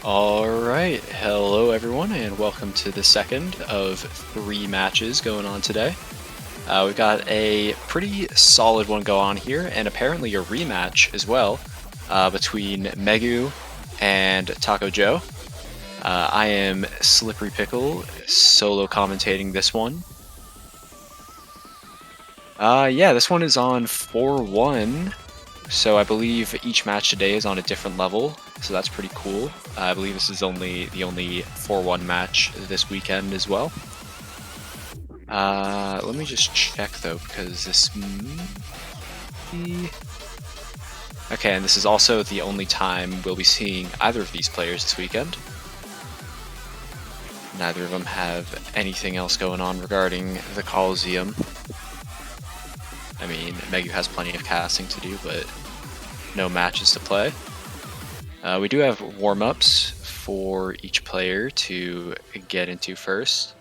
Alright, hello everyone, and welcome to the second of 3 matches going on today. We've got a pretty solid one going on here, and apparently a rematch as well, between Megu and TakoJoe. I am SlipperyPickle, solo commentating this one. Yeah, this one is on 4-1. So I believe each match today is on a different level, so that's pretty cool. I believe this is the only 4-1 match this weekend as well. Let me just check though, because this... Okay, and this is also the only time we'll be seeing either of these players this weekend. Neither of them have anything else going on regarding the Coliseum. I mean, Megu has plenty of casting to do, but no matches to play. We do have warm-ups for each player to get into first.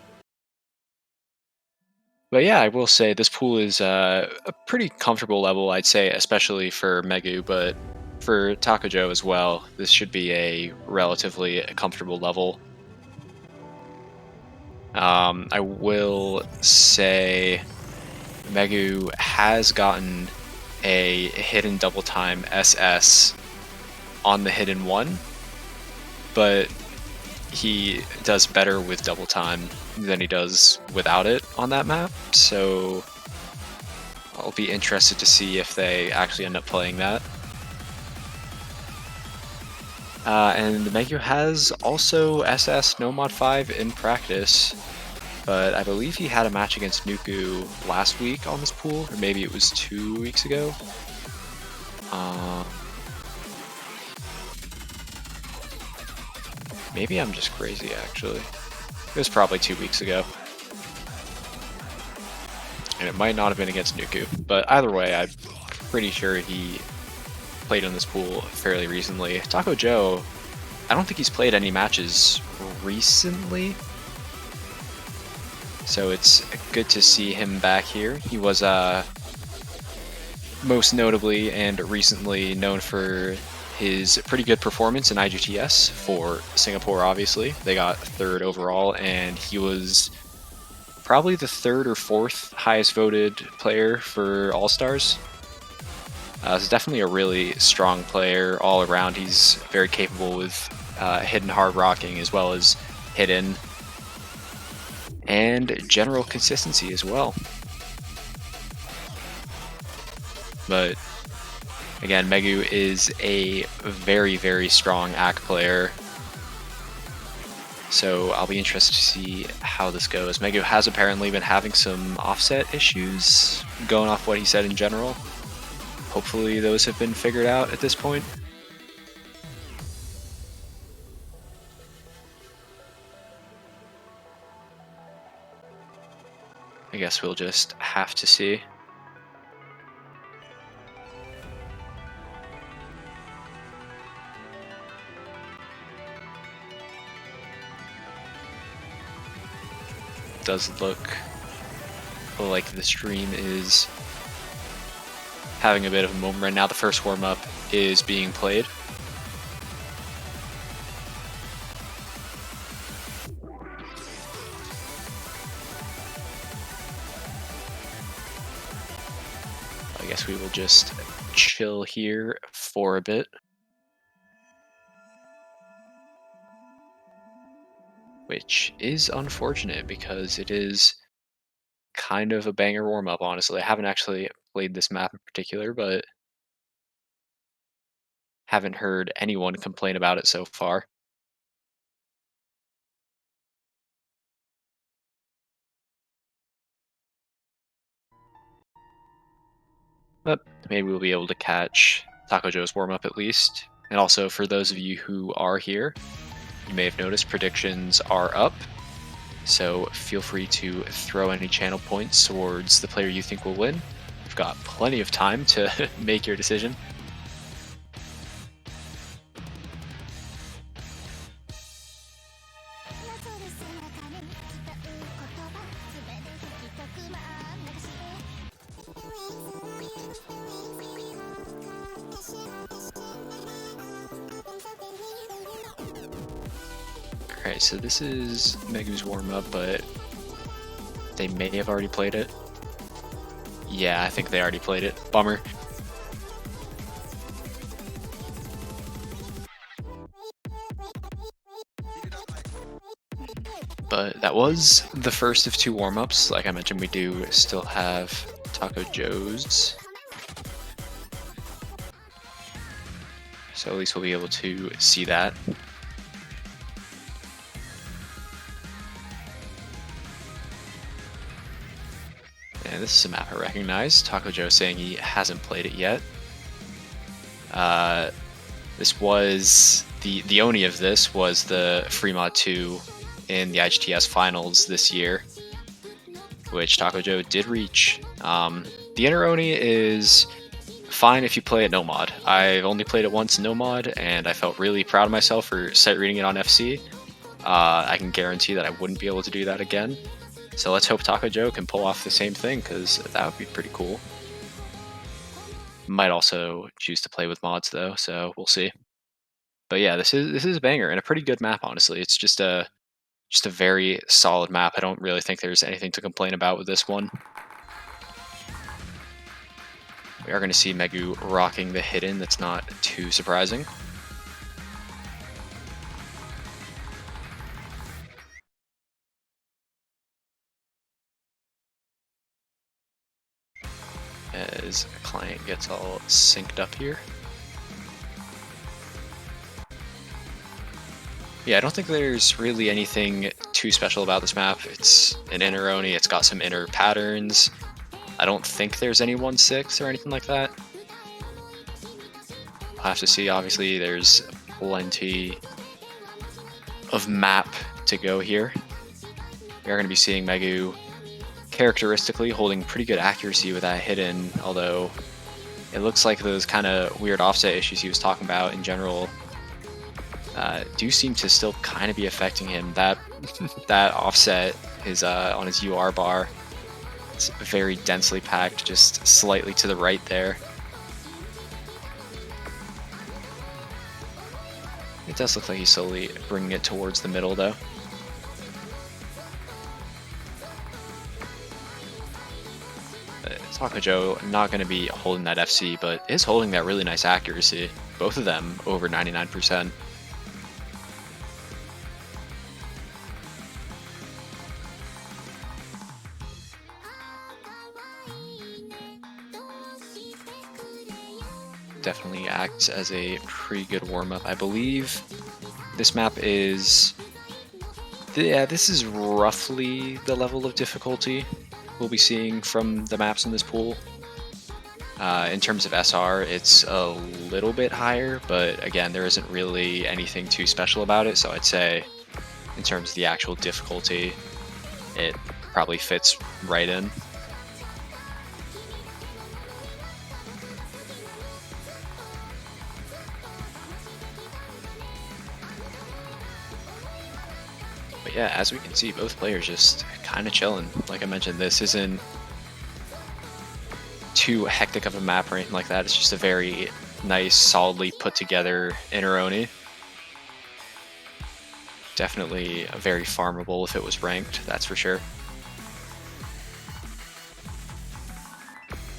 But yeah, I will say this pool is a pretty comfortable level, I'd say, especially for Megu, but for TakoJoe as well, this should be a relatively comfortable level. I will say Megu has gotten a hidden double time SS on the hidden one, but he does better with double time than he does without it on that map, so I'll be interested to see if they actually end up playing that. And Megu has also SS no mod 5 in practice, but I believe he had a match against Nuku last week on this pool, or maybe it was 2 weeks ago. Maybe I'm just crazy, actually. It was probably 2 weeks ago. And it might not have been against Nuku, but either way, I'm pretty sure he played in this pool fairly recently. TakoJoe, I don't think he's played any matches recently, so it's good to see him back here. He was most notably and recently known for his pretty good performance in IGTS for Singapore, obviously. They got 3rd overall, and he was probably the 3rd or 4th highest voted player for All-Stars. He's definitely a really strong player all around. He's very capable with hidden hard rocking as well as hidden, and general consistency as well. But again, Megu is a very, very strong AC player, so I'll be interested to see how this goes. Megu has apparently been having some offset issues, going off what he said in general. Hopefully those have been figured out at this point. I guess we'll just have to see. Does look like the stream is having a bit of a moment right now. The first warm-up is being played. I guess we will just chill here for a bit. Which is unfortunate because it is kind of a banger warm-up, honestly. I haven't actually played this map in particular, but haven't heard anyone complain about it so far. But maybe we'll be able to catch TakoJoe's warm-up at least. And also, for those of you who are here, you may have noticed predictions are up. So feel free to throw any channel points towards the player you think will win. You've got plenty of time to make your decision. Alright, so this is Megu's warm-up, but they may have already played it. Yeah, I think they already played it. Bummer. But that was the first of 2 warm-ups. Like I mentioned, we do still have TakoJoe's. So at least we'll be able to see that. And this is a map I recognize. TakoJoe saying he hasn't played it yet. This was the Oni of this was the Fremont 2 in the IGTS finals this year, which TakoJoe did reach. The inner Oni is fine if you play it no mod. I've only played it once no mod, and I felt really proud of myself for sight reading it on FC. I can guarantee that I wouldn't be able to do that again. So let's hope TakoJoe can pull off the same thing, because that would be pretty cool. Might also choose to play with mods though, so we'll see. But yeah, this is a banger and a pretty good map, honestly. It's just a very solid map. I don't really think there's anything to complain about with this one. We are going to see Megu rocking the hidden. That's not too surprising. As a client gets all synced up here. Yeah, I don't think there's really anything too special about this map. It's an inner Oni, it's got some inner patterns. I don't think there's any 1-6 or anything like that. I'll have to see. Obviously, there's plenty of map to go here. We are going to be seeing Megu characteristically holding pretty good accuracy with that hidden, although it looks like those kind of weird offset issues he was talking about in general do seem to still kind of be affecting him. That that offset is on his UR bar. It's very densely packed, just slightly to the right there. It does look like he's slowly bringing it towards the middle, though. TakoJoe not going to be holding that FC, but is holding that really nice accuracy. Both of them over 99%. Definitely acts as a pretty good warm-up. I believe this map is... Yeah, this is roughly the level of difficulty we'll be seeing from the maps in this pool. In terms of SR, it's a little bit higher, but again, there isn't really anything too special about it, so I'd say in terms of the actual difficulty, it probably fits right in. But yeah, as we can see, both players just kind of chilling. Like I mentioned, this isn't too hectic of a map or anything like that. It's just a very nice, solidly put together inner Oni. Definitely very farmable if it was ranked, that's for sure.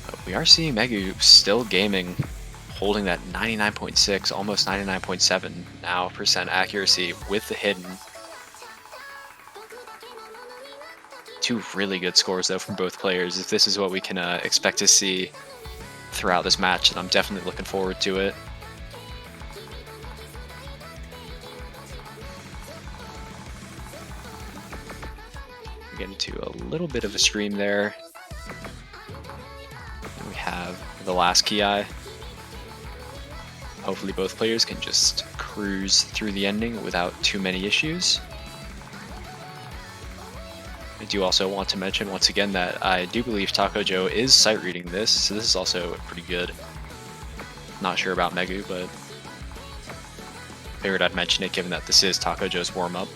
But we are seeing Megu still gaming, holding that 99.6, almost 99.7 now % accuracy with the hidden. 2 really good scores though from both players. If this is what we can expect to see throughout this match, and I'm definitely looking forward to it. We're getting to a little bit of a stream there. And we have the last Ki. Hopefully both players can just cruise through the ending without too many issues. I do also want to mention once again that I do believe TakoJoe is sight reading this, so this is also pretty good. Not sure about Megu, but figured I'd mention it given that this is TakoJoe's warm-up.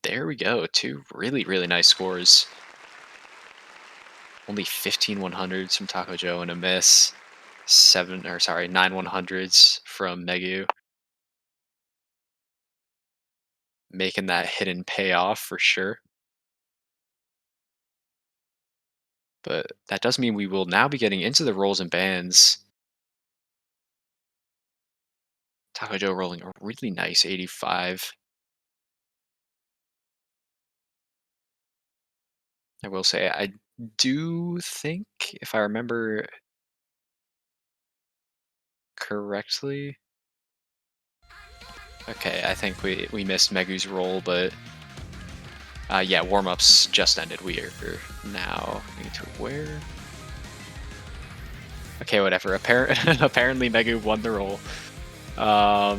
There we go, 2 really, really nice scores. Only 15 100s from TakoJoe and a miss. 9 100s from Megu. Making that hidden payoff for sure. But that does mean we will now be getting into the rolls and bands. TakoJoe rolling a really nice 85. I will say, I do think, if I remember correctly. Okay, I think we missed Megu's roll, but yeah, warm-ups just ended. We are now going to where? Okay, whatever. Apparently Megu won the roll. Yeah.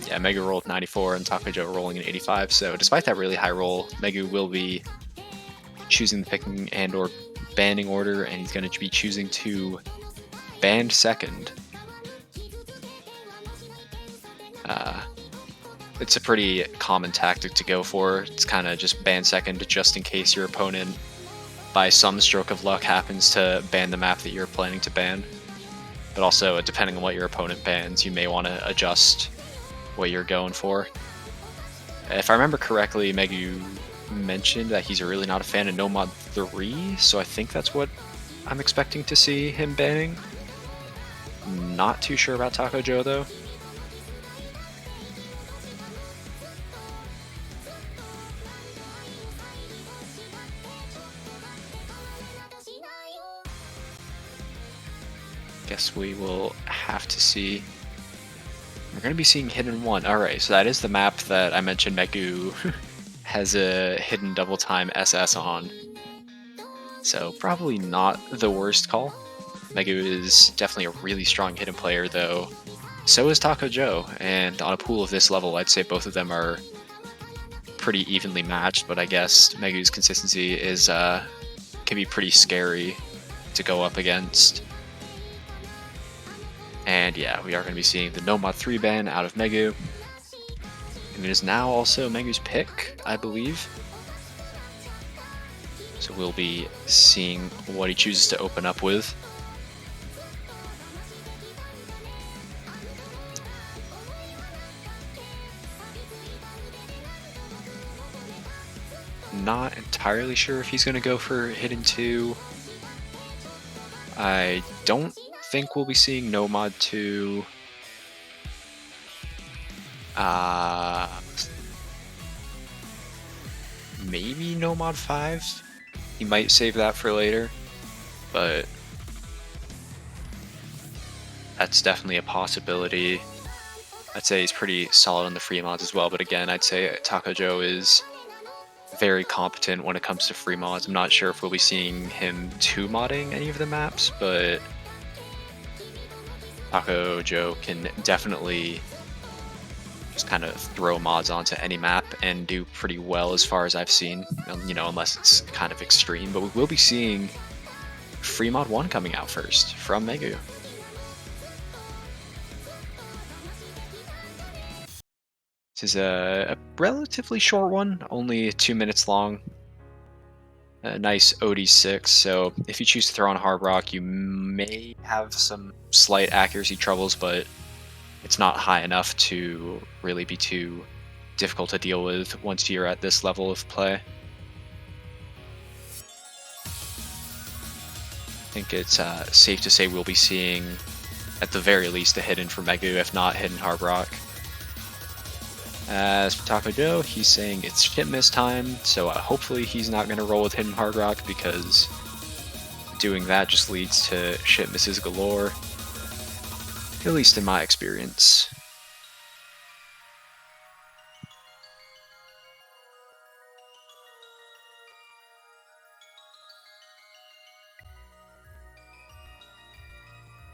Yeah, Megu rolled 94 and TakoJoe rolling an 85. So despite that really high roll, Megu will be choosing the picking and or banding order, and he's going to be choosing to band second. It's a pretty common tactic to go for. It's kind of just band second just in case your opponent, by some stroke of luck, happens to ban the map that you're planning to ban. But also, depending on what your opponent bans, you may want to adjust what you're going for. If I remember correctly, Megu mentioned that he's really not a fan of No Mod 3, so I think that's what I'm expecting to see him banning. Not too sure about TakoJoe though. Guess we will have to see. We're going to be seeing Hidden 1. Alright, so that is the map that I mentioned Megu has a hidden double time SS on. So probably not the worst call. Megu is definitely a really strong hidden player though. So is TakoJoe, and on a pool of this level, I'd say both of them are pretty evenly matched, but I guess Megu's consistency is can be pretty scary to go up against. And yeah, we are going to be seeing the No Mod 3 ban out of Megu. And it is now also Megu's pick, I believe. So we'll be seeing what he chooses to open up with. Not entirely sure if he's going to go for Hidden 2. I don't think we'll be seeing No Mod 2. Maybe No Mod 5. He might save that for later, but that's definitely a possibility. I'd say he's pretty solid on the free mods as well, but again, I'd say TakoJoe is very competent when it comes to free mods. I'm not sure if we'll be seeing him 2-modding any of the maps, but TakoJoe can definitely just kind of throw mods onto any map and do pretty well as far as I've seen, you know, unless it's kind of extreme. But we will be seeing Free Mod 1 coming out first from Megu. This is a relatively short one, only 2 minutes long. A nice OD6, so if you choose to throw on Hard Rock, you may have some slight accuracy troubles, but it's not high enough to really be too difficult to deal with once you're at this level of play. I think it's safe to say we'll be seeing, at the very least, a hidden for Megu, if not hidden Hard Rock. As for TakoJoe, he's saying it's ship miss time, so hopefully he's not going to roll with hidden Hard Rock, because doing that just leads to ship misses galore, at least in my experience.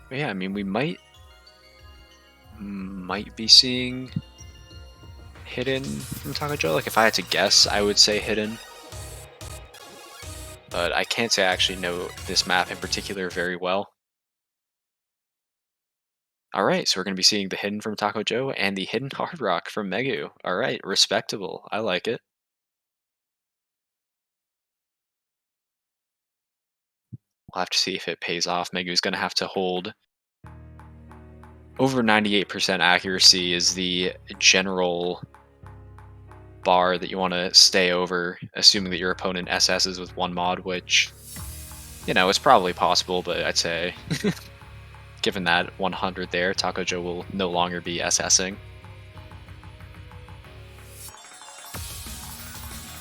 But yeah, I mean, we might be seeing hidden from TakoJoe. Like, if I had to guess, I would say hidden. But I can't say I actually know this map in particular very well. Alright, so we're going to be seeing the hidden from TakoJoe and the hidden hard rock from Megu. Alright, respectable. I like it. We'll have to see if it pays off. Megu's going to have to hold over 98% accuracy is the general bar that you want to stay over, assuming that your opponent SSs with one mod, which, you know, it's probably possible, but I'd say, given that 100 there, TakoJoe will no longer be SSing.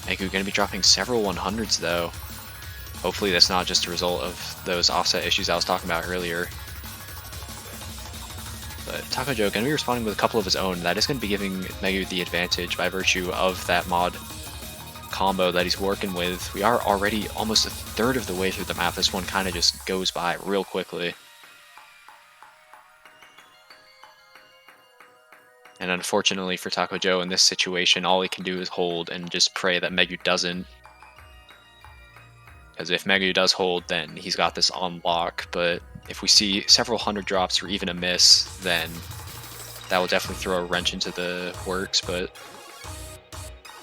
Megu going to be dropping several 100s, though. Hopefully that's not just a result of those offset issues I was talking about earlier. But TakoJoe going to be responding with a couple of his own. That is going to be giving Megu the advantage by virtue of that mod combo that he's working with. We are already almost a third of the way through the map. This one kind of just goes by real quickly. And unfortunately for TakoJoe in this situation, all he can do is hold and just pray that Megu doesn't. Because if Megu does hold, then he's got this on lock. But if we see several hundred drops or even a miss, then that will definitely throw a wrench into the works. But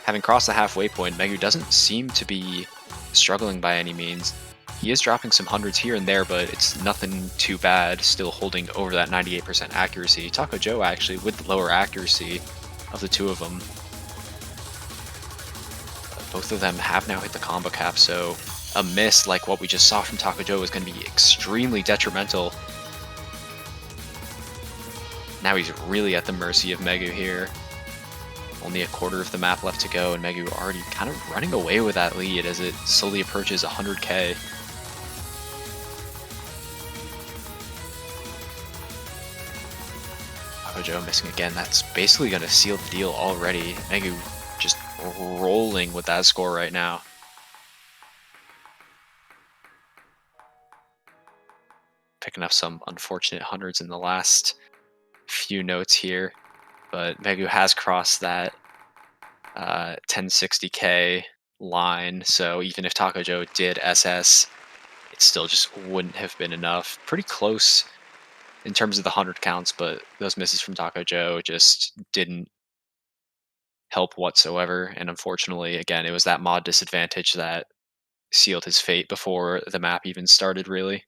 having crossed the halfway point, Megu doesn't seem to be struggling by any means. He is dropping some hundreds here and there, but it's nothing too bad, still holding over that 98% accuracy. TakoJoe actually with the lower accuracy of the two of them. Both of them have now hit the combo cap, so a miss like what we just saw from TakoJoe is going to be extremely detrimental. Now he's really at the mercy of Megu here. Only a quarter of the map left to go, and Megu already kind of running away with that lead as it slowly approaches 100k. TakoJoe missing again. That's basically going to seal the deal already. Megu just rolling with that score right now. Picking up some unfortunate hundreds in the last few notes here, but Megu has crossed that 1060k line, so even if TakoJoe did SS, it still just wouldn't have been enough. Pretty close in terms of the 100 counts, but those misses from TakoJoe just didn't help whatsoever, and unfortunately, again, it was that mod disadvantage that sealed his fate before the map even started, really.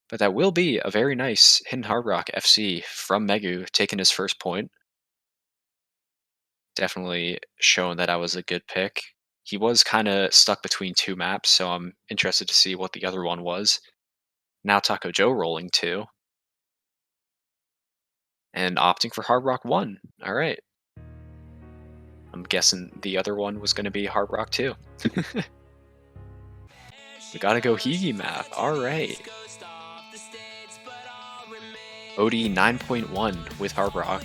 But that will be a very nice hidden hard rock FC from Megu, taking his first point. Definitely showing that I was a good pick. He was kind of stuck between two maps, so I'm interested to see what the other one was. Now TakoJoe rolling too. And opting for Hard Rock 1. Alright. I'm guessing the other one was going to be Hard Rock 2. We gotta go Higi map. Alright. OD 9.1 with Hard Rock.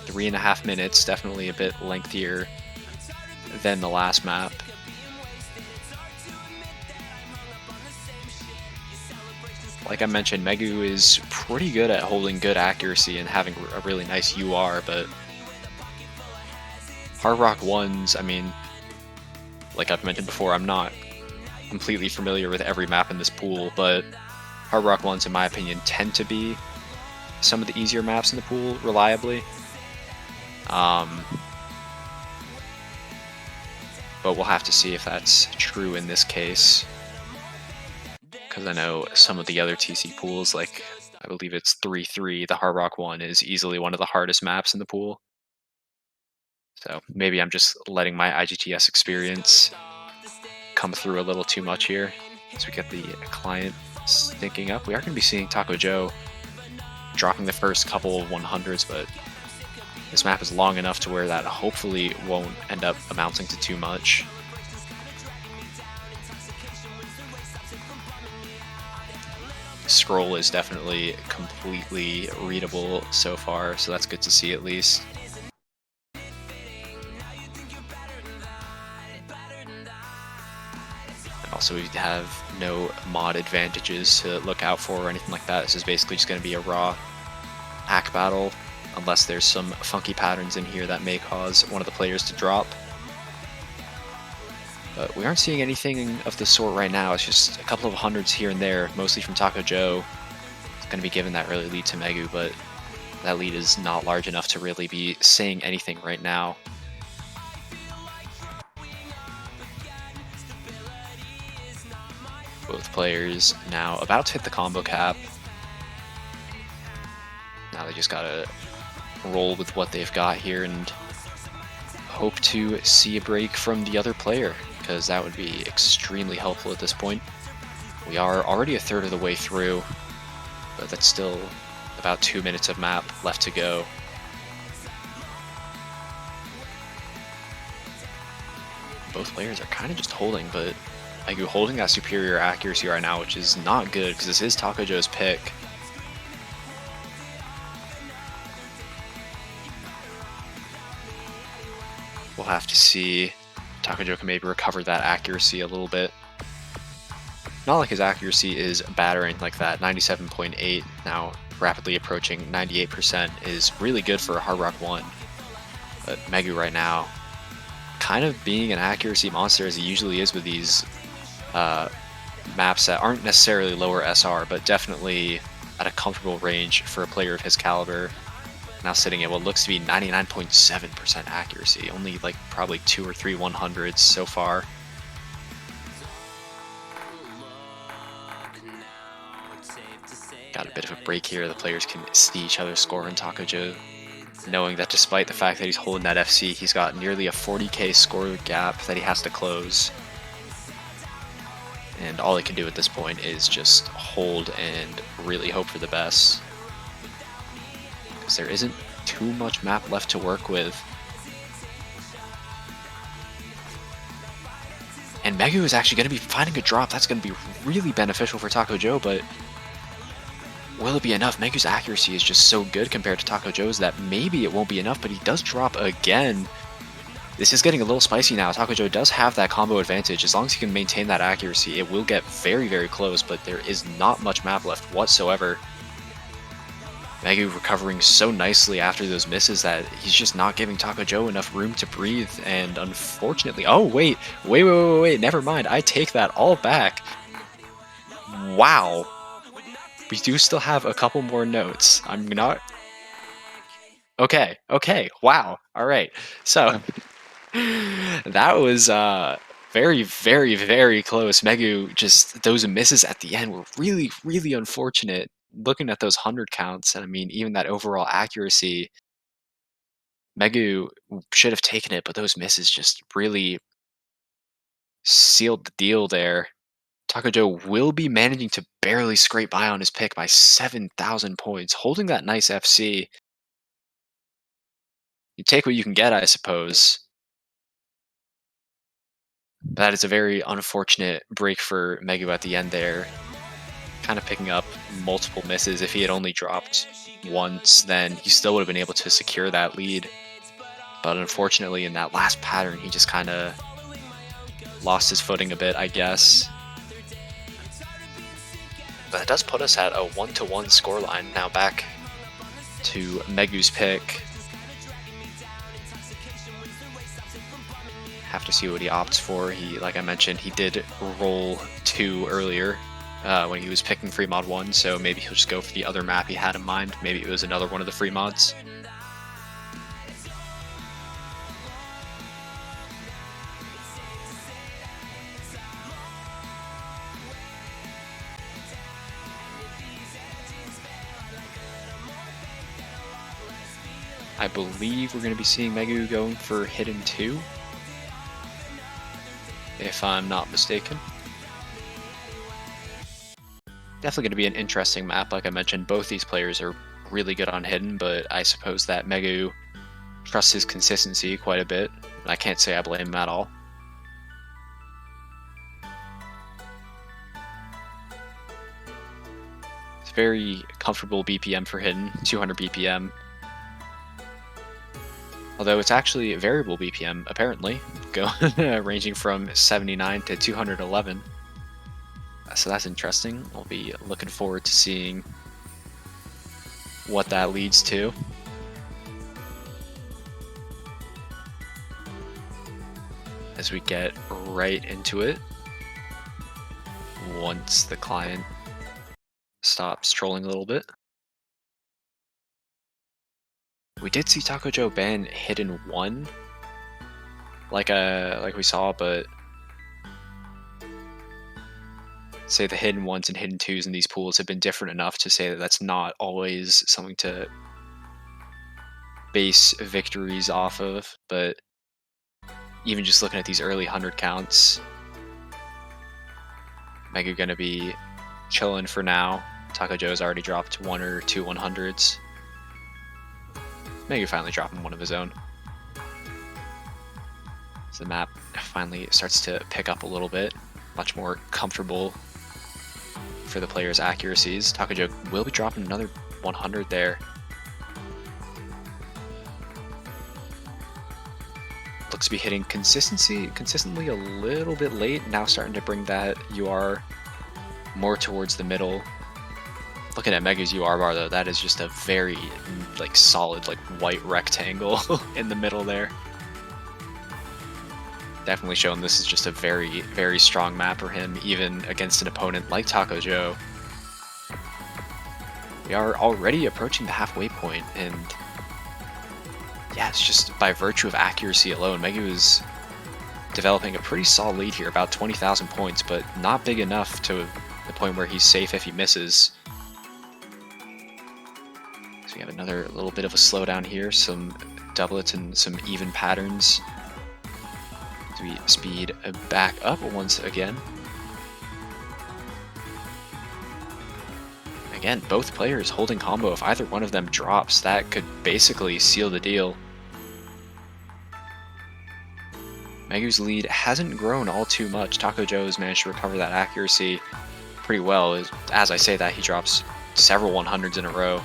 3.5 minutes, definitely a bit lengthier than the last map. Like I mentioned, Megu is pretty good at holding good accuracy and having a really nice UR, but Hard Rock 1s, I mean, like I've mentioned before, I'm not completely familiar with every map in this pool, but Hard Rock 1s, in my opinion, tend to be some of the easier maps in the pool reliably. But we'll have to see if that's true in this case, because I know some of the other TC pools, like I believe it's 3-3, the Hard Rock 1 is easily one of the hardest maps in the pool. So maybe I'm just letting my IGTS experience come through a little too much here as we get the client syncing up. We are going to be seeing TakoJoe dropping the first couple of 100s, but this map is long enough to where that hopefully won't end up amounting to too much. Scroll is definitely completely readable so far, so that's good to see at least. Also, we have no mod advantages to look out for or anything like that. This is basically just going to be a raw hack battle, unless there's some funky patterns in here that may cause one of the players to drop. But we aren't seeing anything of the sort right now. It's just a couple of hundreds here and there, mostly from TakoJoe. going to be giving that early lead to Megu, but that lead is not large enough to really be saying anything right now. Both players now about to hit the combo cap. Now they just gotta roll with what they've got here and hope to see a break from the other player, because that would be extremely helpful at this point. We are already a third of the way through, but that's still about 2 minutes of map left to go. Both players are kind of just holding, but Megu holding that superior accuracy right now, which is not good because this is TakoJoe's pick. We'll have to see. TakoJoe can maybe recover that accuracy a little bit. Not like his accuracy is bad or anything like that. 97.8, now rapidly approaching 98% is really good for a Hard Rock 1. But Megu right now, kind of being an accuracy monster as he usually is with these maps that aren't necessarily lower SR, but definitely at a comfortable range for a player of his caliber. Now sitting at what looks to be 99.7% accuracy, only like probably 2 or 3 100s so far. Got a bit of a break here. The players can see each other score in TakoJoe, knowing that despite the fact that he's holding that FC, he's got nearly a 40k score gap that he has to close. And all he can do at this point is just hold and really hope for the best, because there isn't too much map left to work with. And Megu is actually going to be finding a drop. That's going to be really beneficial for TakoJoe, but will it be enough? Megu's accuracy is just so good compared to TakoJoe's that maybe it won't be enough, but he does drop again. This is getting a little spicy now. TakoJoe does have that combo advantage. As long as he can maintain that accuracy, it will get very, very close, but there is not much map left whatsoever. Megu recovering so nicely after those misses that he's just not giving TakoJoe enough room to breathe, and unfortunately... Oh, wait, never mind. I take that all back. Wow. We do still have a couple more notes. I'm not... Okay, wow. All right. So, that was very, very, very close. Megu, just those misses at the end were really, really unfortunate. Looking at those 100 counts, and I mean, even that overall accuracy, Megu should have taken it, but those misses just really sealed the deal there. TakoJoe will be managing to barely scrape by on his pick by 7,000 points, holding that nice FC. You take what you can get, I suppose. That is a very unfortunate break for Megu at the end there. Kind of picking up multiple misses. If he had only dropped once, then he still would have been able to secure that lead. But unfortunately, in that last pattern, he just kind of lost his footing a bit, I guess. But it does put us at a 1-1 scoreline. Now back to Megu's pick. Have to see what he opts for. He, like I mentioned, he did roll 2 earlier when he was picking free mod 1, so maybe he'll just go for the other map he had in mind. Maybe it was another one of the free mods. I believe we're going to be seeing Megu going for Hidden 2, if I'm not mistaken. Definitely going to be an interesting map. Like I mentioned, both these players are really good on Hidden, but I suppose that Megu trusts his consistency quite a bit. I can't say I blame him at all. It's very comfortable BPM for Hidden, 200 BPM. Although it's actually a variable BPM, apparently, ranging from 79 to 211. So that's interesting. I'll be looking forward to seeing what that leads to. As we get right into it, once the client stops trolling a little bit. We did see TakoJoe ban hidden 1, like we saw, but say the hidden 1s and hidden 2s in these pools have been different enough to say that that's not always something to base victories off of. But even just looking at these early 100 counts, Megu gonna be chilling for now. TakoJoe's already dropped 1 or 2 100s. Megu finally dropping one of his own. So the map finally starts to pick up a little bit, much more comfortable for the player's accuracies. TakoJoe will be dropping another 100 there. Looks to be hitting consistently a little bit late, now starting to bring that UR more towards the middle. Looking at Megu's UR bar though, that is just a very solid white rectangle in the middle there. Definitely showing this is just a very, very strong map for him, even against an opponent like TakoJoe. We are already approaching the halfway point, and yeah, it's just by virtue of accuracy alone, Megu is developing a pretty solid lead here, about 20,000 points, but not big enough to the point where he's safe if he misses. So we have another little bit of a slowdown here, some doublets and some even patterns. So we speed back up once again. Again, both players holding combo. If either one of them drops, that could basically seal the deal. Megu's lead hasn't grown all too much. TakoJoe has managed to recover that accuracy pretty well. As I say that, he drops several 100s in a row.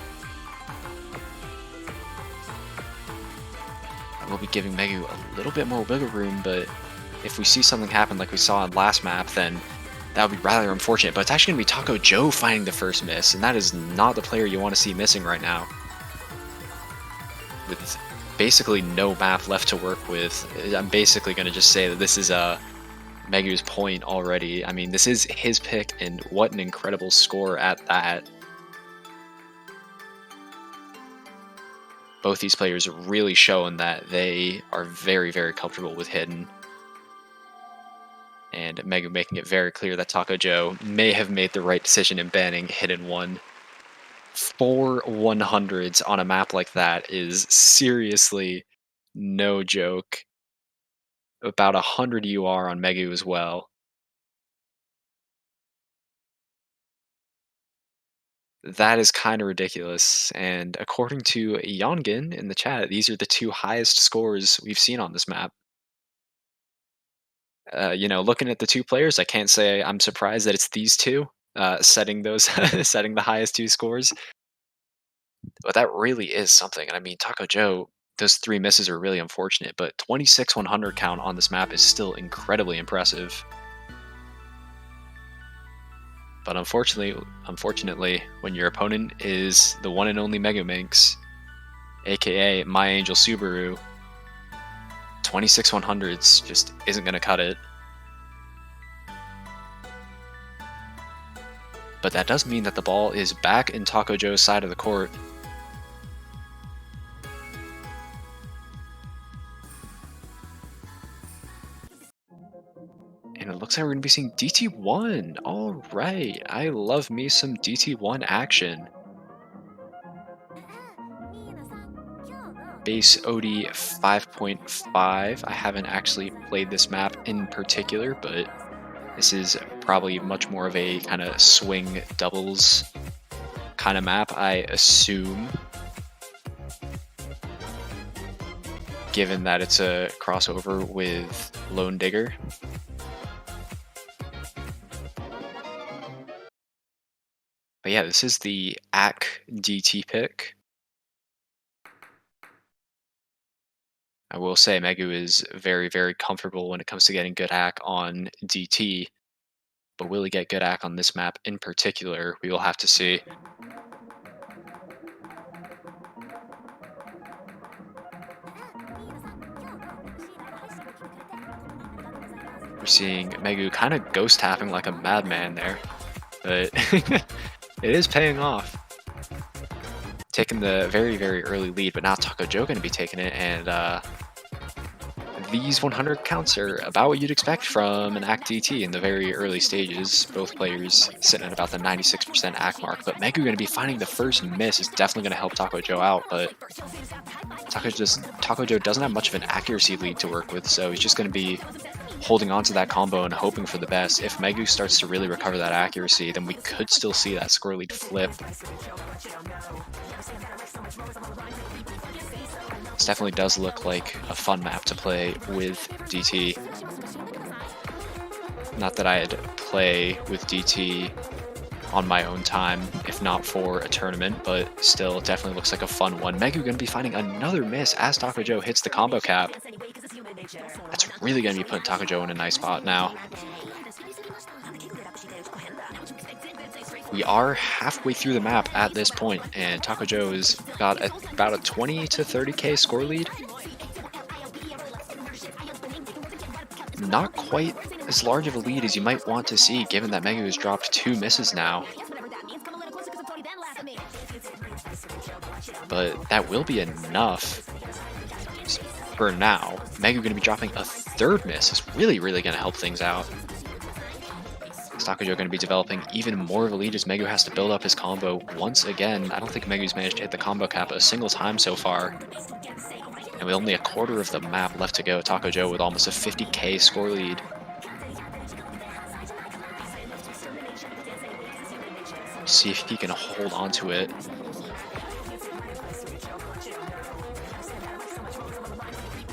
I will be giving Megu a little bit more wiggle room, but if we see something happen like we saw in last map, then that would be rather unfortunate. But it's actually going to be TakoJoe finding the first miss, and that is not the player you want to see missing right now. With basically no map left to work with, I'm basically going to just say that this is Megu's point already. I mean, this is his pick, and what an incredible score at that. Both these players are really showing that they are very, very comfortable with hidden. And Megu making it very clear that TakoJoe may have made the right decision in banning hidden 1. 4 100s on a map like that is seriously no joke. About 100 UR on Megu as well. That is kind of ridiculous. And according to Yongin in the chat, these are the 2 highest scores we've seen on this map. Looking at the 2 players, I can't say I'm surprised that it's these 2 setting those setting the highest 2 scores. But that really is something. And I mean, TakoJoe, those 3 misses are really unfortunate, but 26 100 count on this map is still incredibly impressive. But unfortunately, when your opponent is the one and only Megaminx, aka My Angel Subaru, 26 100s just isn't going to cut it. But that does mean that the ball is back in TakoJoe's side of the court. And it looks like we're going to be seeing DT1. All right. I love me some DT1 action. Base OD 5.5. I haven't actually played this map in particular, but this is probably much more of a kind of swing doubles kind of map, I assume. Given that it's a crossover with Lone Digger. But yeah, this is the AC DT pick. I will say Megu is very, very comfortable when it comes to getting good AC on DT. But will he get good AC on this map in particular? We will have to see. We're seeing Megu kind of ghost tapping like a madman there. But It is paying off. Taking the very, very early lead, but now TakoJoe going to be taking it, and these 100 counts are about what you'd expect from an ACK DT in the very early stages. Both players sitting at about the 96% ACK mark, but Megu going to be finding the first miss is definitely going to help TakoJoe out, but TakoJoe doesn't have much of an accuracy lead to work with, so he's just going to be holding on to that combo and hoping for the best. If Megu starts to really recover that accuracy, then we could still see that score lead flip. This definitely does look like a fun map to play with DT. Not that I'd play with DT on my own time, if not for a tournament, but still, it definitely looks like a fun one. Megu going to be finding another miss as TakoJoe hits the combo cap. That's really going to be putting TakoJoe in a nice spot now. We are halfway through the map at this point, and TakoJoe has got about a 20 to 30k score lead. Not quite as large of a lead as you might want to see, given that Megu has dropped 2 misses now. But that will be enough for now. Megu going to be dropping a 3rd miss is really, really going to help things out. TakoJoe going to be developing even more of a lead as Megu has to build up his combo once again. I don't think Megu's managed to hit the combo cap a single time so far. And with only a quarter of the map left to go, TakoJoe with almost a 50k score lead. See if he can hold on to it.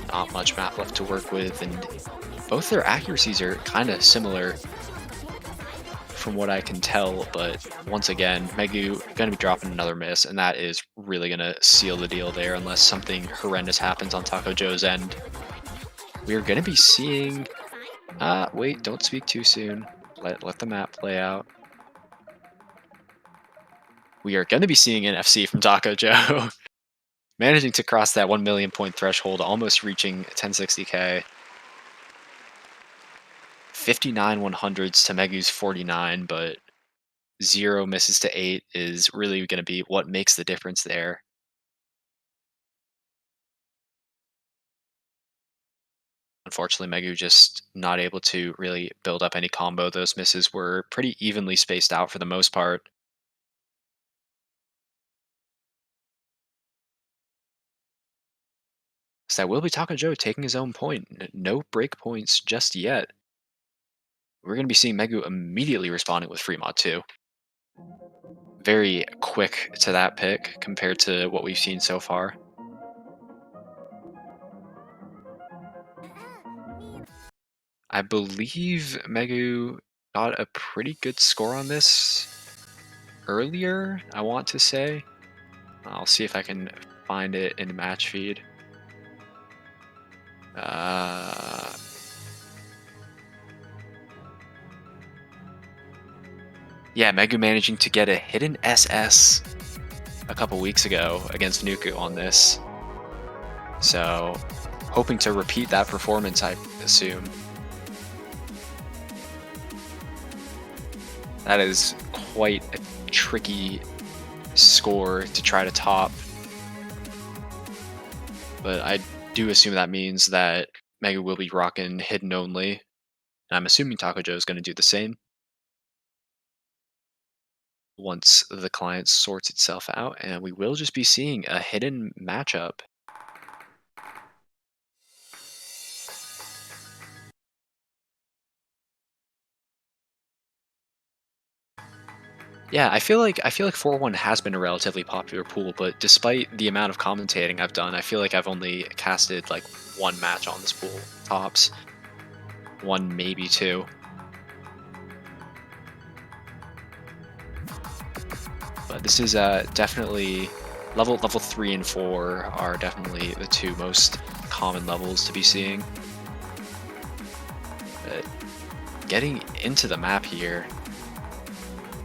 Not much map left to work with, and both their accuracies are kind of similar from what I can tell, but once again, Megu going to be dropping another miss, and that is really going to seal the deal there unless something horrendous happens on TakoJoe's end. We are going to be seeing... wait, don't speak too soon. Let the map play out. We are going to be seeing an FC from TakoJoe. Managing to cross that 1 million point threshold, almost reaching 1060k. 59 100s to Megu's 49, but 0 misses to 8 is really going to be what makes the difference there. Unfortunately, Megu just not able to really build up any combo. Those misses were pretty evenly spaced out for the most part. So that will be TakoJoe taking his own point. No break points just yet. We're going to be seeing Megu immediately responding with free mod 2. Very quick to that pick compared to what we've seen so far. I believe Megu got a pretty good score on this earlier, I want to say. I'll see if I can find it in the match feed. Yeah, Megu managing to get a hidden SS a couple weeks ago against Nuku on this. So, hoping to repeat that performance, I assume. That is quite a tricky score to try to top. But I do assume that means that Megu will be rocking hidden only. And I'm assuming TakoJoe is going to do the same once the client sorts itself out, and we will just be seeing a hidden matchup. Yeah, I feel like 4-1 has been a relatively popular pool, but despite the amount of commentating I've done, I feel like I've only casted like 1 match on this pool, tops. 1, maybe 2. But this is definitely level 3 and 4 are definitely the 2 most common levels to be seeing. But getting into the map here,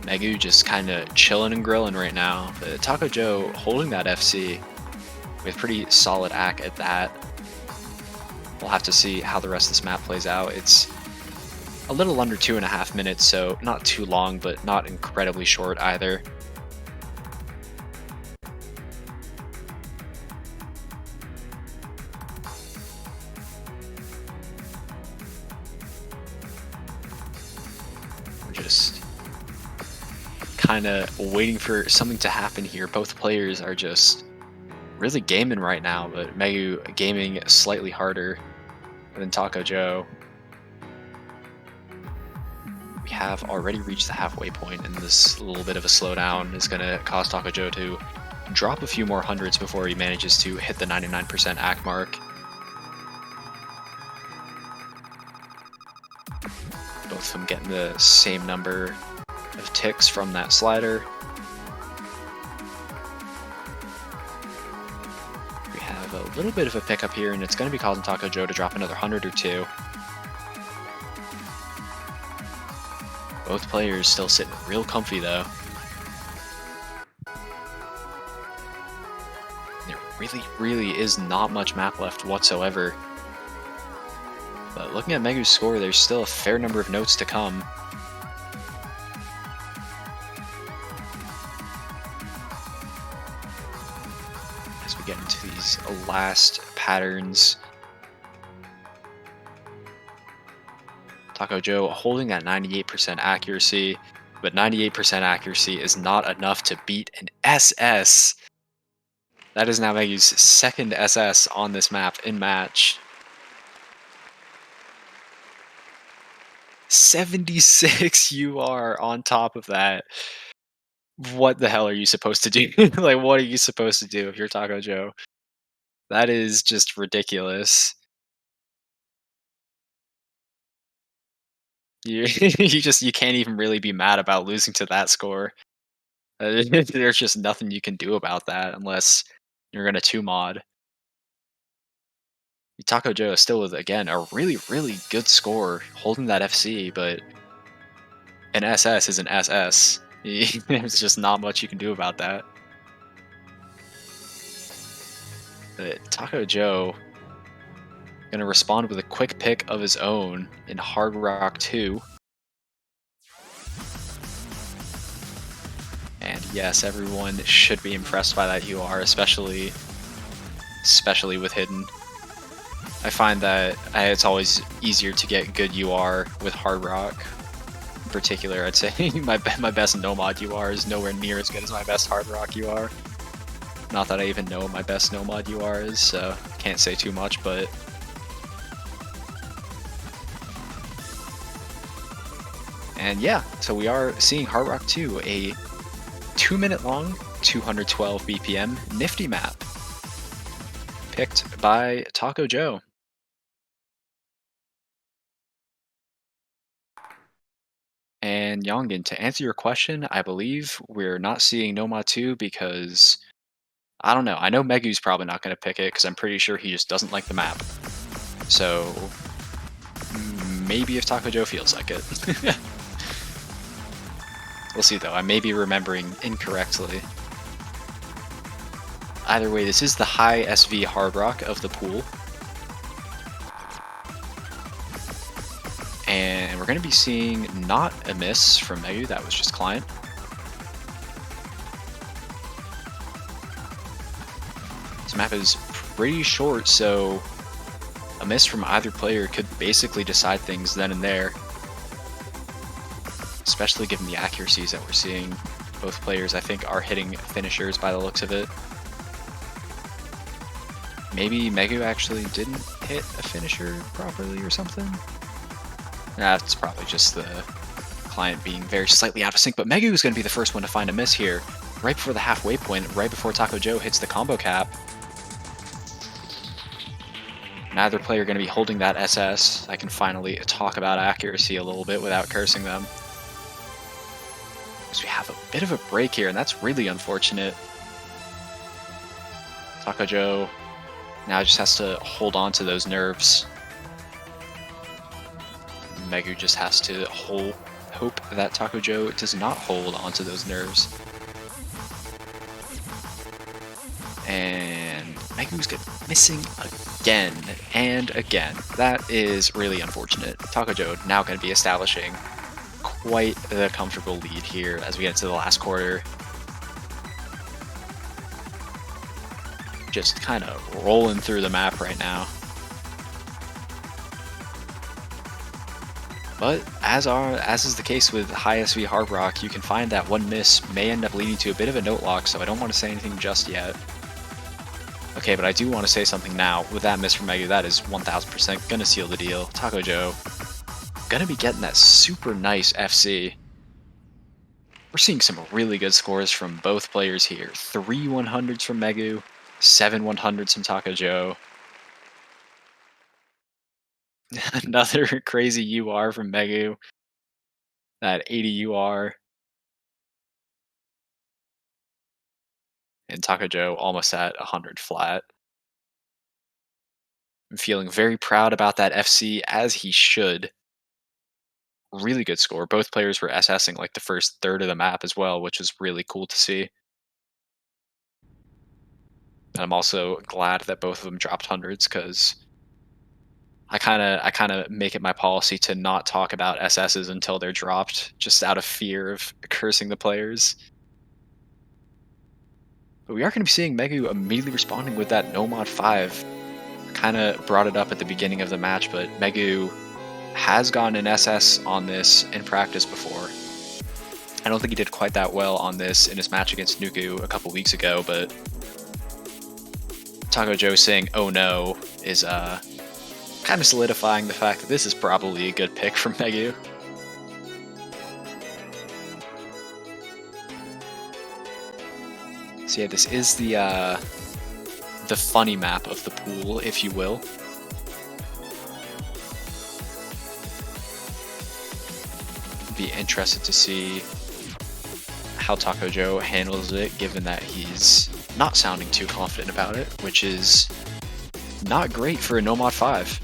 Megu just kind of chilling and grilling right now. But TakoJoe holding that FC with pretty solid ACK at that. We'll have to see how the rest of this map plays out. It's a little under 2.5 minutes, so not too long, but not incredibly short either. just kind of waiting for something to happen here. Both players are just really gaming right now, but Megu gaming slightly harder than TakoJoe. We have already reached the halfway point, and this little bit of a slowdown is going to cause TakoJoe to drop a few more hundreds before he manages to hit the 99% AC mark. Both of them getting the same number of ticks from that slider. We have a little bit of a pickup here, and it's going to be causing TakoJoe to drop another 100 or two. Both players still sitting real comfy though. There really is not much map left whatsoever. But looking at Megu's score, there's still a fair number of notes to come. As we get into these last patterns. TakoJoe holding that 98% accuracy, but 98% accuracy is not enough to beat an SS. That is now Megu's second SS on this map in match. 76 UR on top of that. What the hell are you supposed to do? Like, what are you supposed to do if you're TakoJoe? That is just ridiculous. You you can't even really be mad about losing to that score. There's just nothing you can do about that unless you're gonna 2-mod. TakoJoe is still with, again, a really good score, holding that FC, but an SS is an SS. There's just not much you can do about that. But TakoJoe gonna respond with a quick pick of his own in Hard Rock 2. And yes, everyone should be impressed by that UR, especially with Hidden. I find that it's always easier to get good UR with Hard Rock. In particular, I'd say my best no-mod UR is nowhere near as good as my best Hard Rock UR. Not that I even know what my best no-mod UR is, so can't say too much, but... And yeah, so we are seeing Hard Rock 2, a 2-minute long, 212 BPM nifty map, picked by TakoJoe. And Yongin, to answer your question, I believe we're not seeing No-Mod 2 because, I don't know, I know Megu's probably not going to pick it because I'm pretty sure he just doesn't like the map. So, maybe if TakoJoe feels like it. We'll see though, I may be remembering incorrectly. Either way, this is the high SV Hard Rock of the pool. And we're going to be seeing not a miss from Megu, that was just client. This map is pretty short, so a miss from either player could basically decide things then and there. Especially given the accuracies that we're seeing. Both players, I think, are hitting finishers by the looks of it. Maybe Megu actually didn't hit a finisher properly or something? That's probably just the client being very slightly out of sync, but Megu is going to be the first one to find a miss here, right before the halfway point, right before TakoJoe hits the combo cap. Neither player going to be holding that SS. I can finally talk about accuracy a little bit without cursing them. So we have a bit of a break here, and that's really unfortunate. TakoJoe now just has to hold on to those nerves. Megu just has to hope that TakoJoe does not hold onto those nerves. And Megu's missing again and again. That is really unfortunate. TakoJoe now going to be establishing quite the comfortable lead here as we get to the last quarter. Just kind of rolling through the map right now. But as is the case with high SV Hard Rock, you can find that one miss may end up leading to a bit of a note lock, so I don't want to say anything just yet. Okay, but I do want to say something now. With that miss from Megu, that is 1000% gonna seal the deal. TakoJoe gonna be getting that super nice FC. We're seeing some really good scores from both players here. 3 100s from Megu, 7 100s from TakoJoe. Another crazy UR from Megu. That 80 UR. And TakoJoe almost at 100 flat. I'm feeling very proud about that FC, as he should. Really good score. Both players were SSing like the first third of the map as well, which was really cool to see. And I'm also glad that both of them dropped hundreds, because I kind of make it my policy to not talk about SSs until they're dropped, just out of fear of cursing the players. But we are going to be seeing Megu immediately responding with that No Mod 5. Kind of brought it up at the beginning of the match, but Megu has gotten an SS on this in practice before. I don't think he did quite that well on this in his match against Nuku a couple weeks ago, but TakoJoe saying "oh no" is kind of solidifying the fact that this is probably a good pick from Megu. So yeah, this is the funny map of the pool, if you will. Be interested to see how TakoJoe handles it, given that he's not sounding too confident about it, which is not great for a No Mod 5.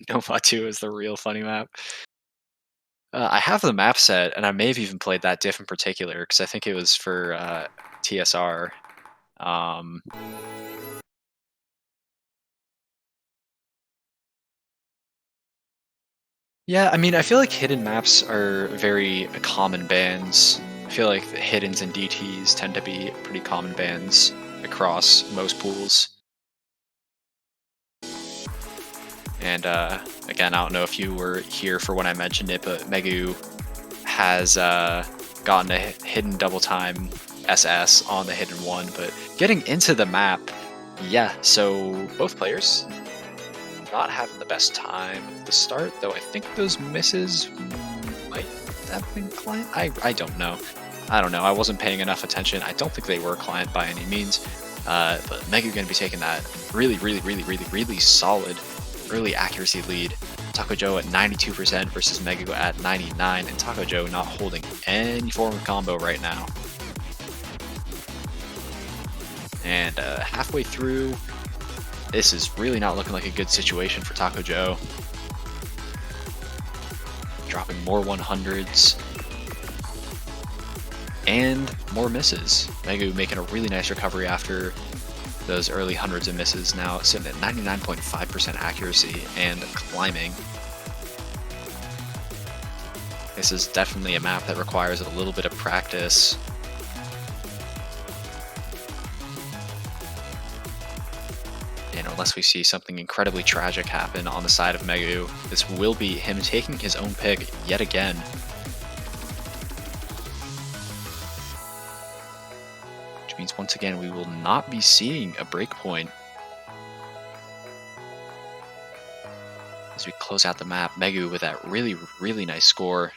No Mod 2 is the real funny map. I have the map set, and I may have even played that diff in particular, because I think it was for TSR. Yeah, I mean, I feel like hidden maps are very common bans. I feel like the hiddens and DTs tend to be pretty common bans across most pools. And again, I don't know if you were here for when I mentioned it, but Megu has gotten a hidden double time SS on the hidden one. But getting into the map, yeah, so both players not having the best time at the start, though I think those misses might have been client. I don't know. I don't know. I wasn't paying enough attention. I don't think they were client by any means. But Megu going to be taking that really solid early accuracy lead. TakoJoe at 92% versus Megu at 99%, and TakoJoe not holding any form of combo right now. And halfway through, this is really not looking like a good situation for TakoJoe. Dropping more 100s and more misses. Megu making a really nice recovery after those early hundreds of misses, now sitting at 99.5% accuracy and climbing. This is definitely a map that requires a little bit of practice. And unless we see something incredibly tragic happen on the side of Megu, this will be him taking his own pick yet again. Which means once again we will not be seeing a breakpoint. As we close out the map, Megu with that really nice score.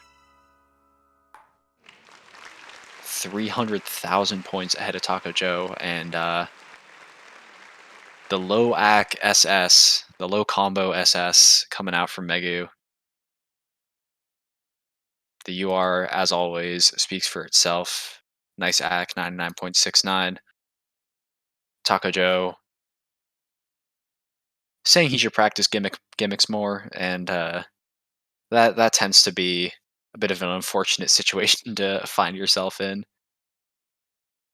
300,000 points ahead of TakoJoe, and the low AC SS, the low combo SS coming out from Megu. The UR, as always, speaks for itself. Nice AC, 99.69. TakoJoe saying he should practice gimmicks more, and that tends to be a bit of an unfortunate situation to find yourself in,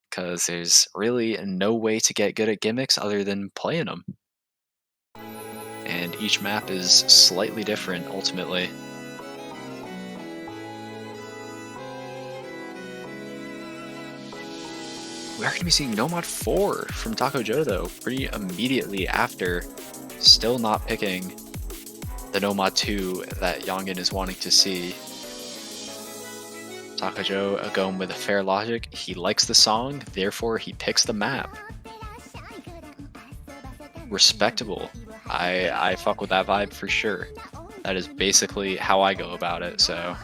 because there's really no way to get good at gimmicks other than playing them. And each map is slightly different, ultimately. We are going to be seeing No Mod 4 from TakoJoe, though, pretty immediately after. Still not picking the Nomad 2 that Yongin is wanting to see. TakoJoe going with a fair logic. He likes the song, therefore he picks the map. Respectable. I fuck with that vibe for sure. That is basically how I go about it, so.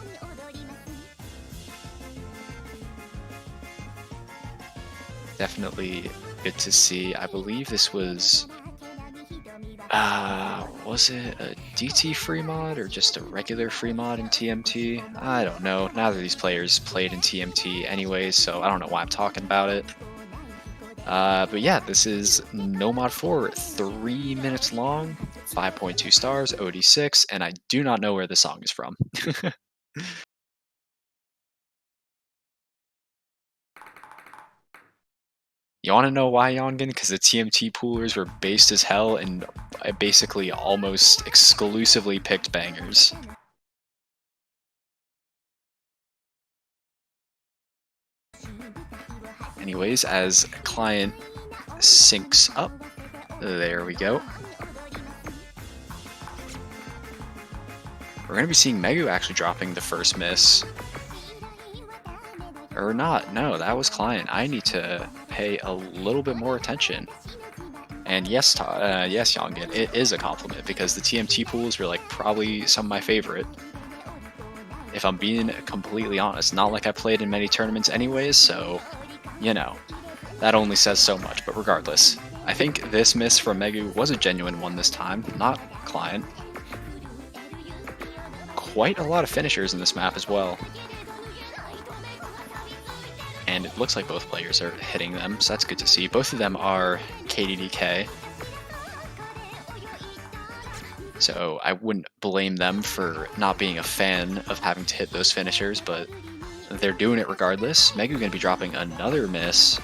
Definitely good to see. I believe this was it a DT free mod or just a regular free mod in TMT? I don't know. Neither of these players played in TMT anyways, so I don't know why I'm talking about it. But yeah, this is Nomad 4, 3 minutes long, 5.2 stars, OD6, and I do not know where the song is from. You want to know why, Yongin? Because the TMT poolers were based as hell and I basically almost exclusively picked bangers. Anyways, as client syncs up, there we go. We're going to be seeing Megu actually dropping the first miss. Or not, no, that was client. I need to pay a little bit more attention. And yes, yes, Yongin, it is a compliment because the TMT pools were like probably some of my favorite. If I'm being completely honest, not like I played in many tournaments anyways, so, you know, that only says so much, but regardless. I think this miss from Megu was a genuine one this time, not client. Quite a lot of finishers in this map as well. And it looks like both players are hitting them, so that's good to see. Both of them are KDDK. So I wouldn't blame them for not being a fan of having to hit those finishers, but they're doing it regardless. Megu going to be dropping another miss.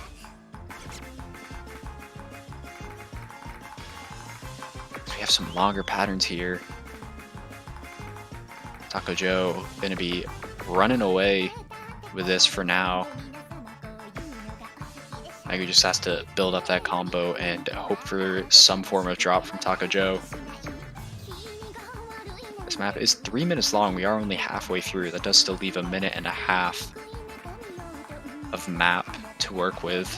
So we have some longer patterns here. TakoJoe going to be running away with this for now. Megu just has to build up that combo and hope for some form of drop from TakoJoe. This map is 3 minutes long. We are only halfway through. That does still leave a minute and a half of map to work with.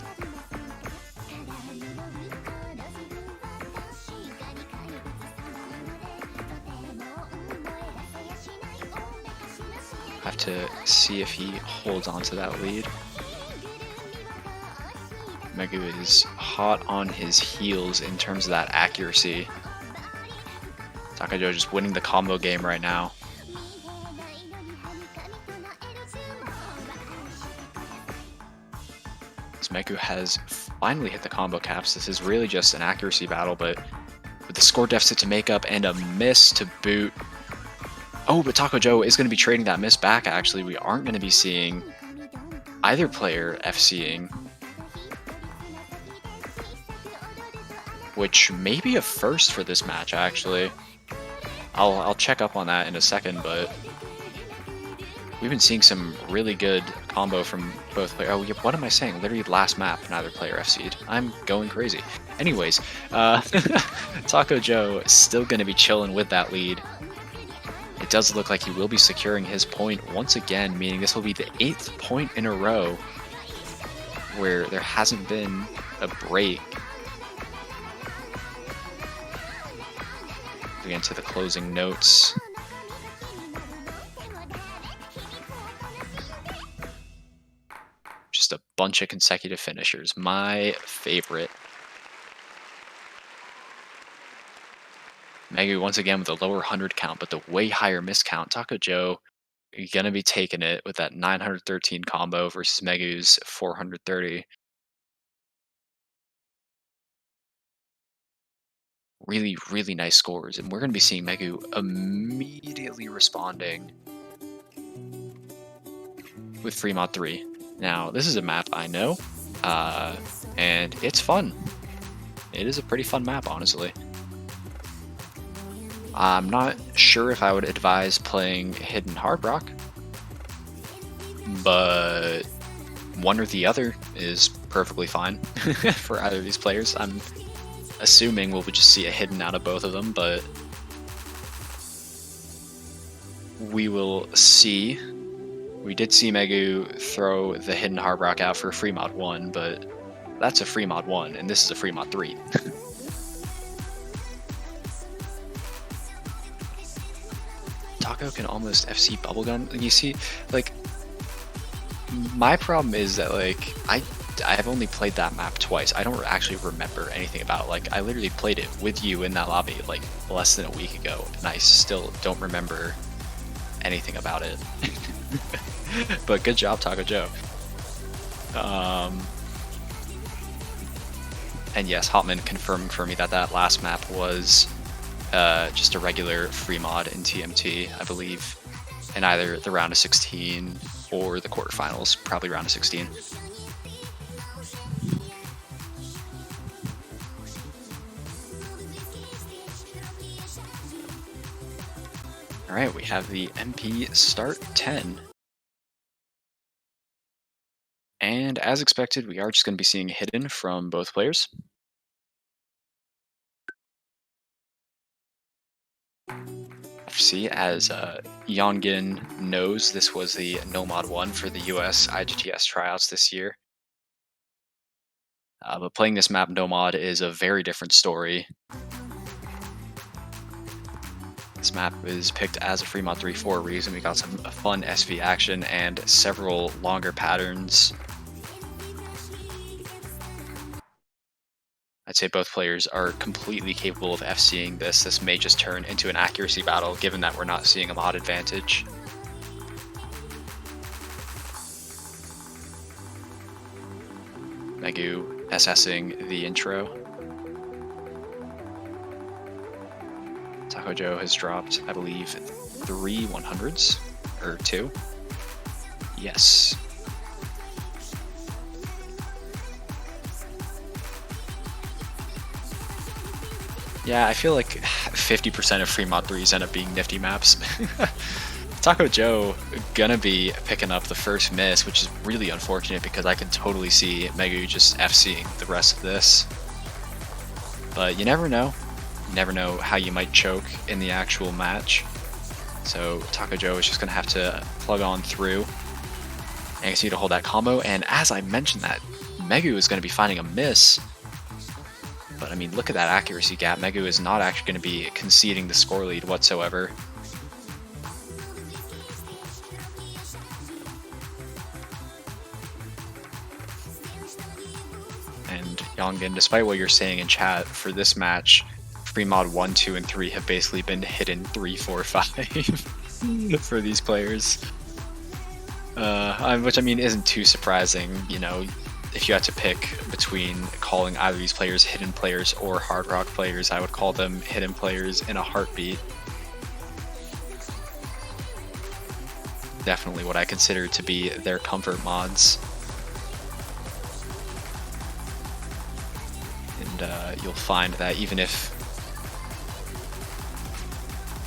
Have to see if he holds on to that lead. Megu is hot on his heels in terms of that accuracy. TakoJoe just winning the combo game right now. So Megu has finally hit the combo caps. This is really just an accuracy battle, but with the score deficit to make up and a miss to boot. Oh, but TakoJoe is going to be trading that miss back, actually. We aren't going to be seeing either player FCing, which may be a first for this match, actually. I'll check up on that in a second, but we've been seeing some really good combo from both players. Oh, what am I saying? Literally last map, neither player FC'd. I'm going crazy. Anyways, TakoJoe still going to be chilling with that lead. It does look like he will be securing his point once again, meaning this will be the 8th point in a row where there hasn't been a break. Again, to the closing notes. Just a bunch of consecutive finishers. My favorite. Megu once again with a lower 100 count, but the way higher miss count. TakoJoe, you're going to be taking it with that 913 combo versus Megu's 430. Really, really nice scores, and we're going to be seeing Megu immediately responding with Free Mod 3. Now, this is a map I know, and it's fun. It is a pretty fun map, honestly. I'm not sure if I would advise playing Hidden Hard Rock, but one or the other is perfectly fine for either of these players. I'm assuming we'll just see a hidden out of both of them, but we will see. We did see Megu throw the hidden hard rock out for free mod 1, but that's a free mod 1, and this is a free mod 3. Taco can almost FC bubblegum. You see, like, my problem is that, like, I've only played that map twice. I don't actually remember anything about it. Like, I literally played it with you in that lobby like less than a week ago, and I still don't remember anything about it. But good job, TakoJoe. And yes, Hotman confirmed for me that that last map was just a regular free mod in TMT, I believe, in either the round of 16 or the quarterfinals, probably round of 16. All right, we have the MP start 10. And as expected, we are just going to be seeing hidden from both players. FC, as Yongin knows, this was the no mod 1 for the US IGTS tryouts this year. But playing this map no mod is a very different story. This map is picked as a free mod 3 for a reason. We got some fun SV action and several longer patterns. I'd say both players are completely capable of FCing this. This may just turn into an accuracy battle, given that we're not seeing a mod advantage. Megu assessing the intro. TakoJoe has dropped, I believe, 3 100s, or 2. Yes. Yeah, I feel like 50% of free mod 3s end up being nifty maps. TakoJoe gonna be picking up the first miss, which is really unfortunate because I can totally see Megu just FCing the rest of this. But you never know. You never know how you might choke in the actual match. So TakoJoe is just gonna have to plug on through and continue to hold that combo. And as I mentioned that, Megu is gonna be finding a miss. But I mean, look at that accuracy gap. Megu is not actually going to be conceding the score lead whatsoever. And Yongin, despite what you're saying in chat, for this match, free mod 1, 2, and 3 have basically been hidden 3, 4, 5 for these players. Which I mean isn't too surprising, you know. If you had to pick between calling either of these players hidden players or hard rock players, I would call them hidden players in a heartbeat. Definitely what I consider to be their comfort mods. And you'll find that even if...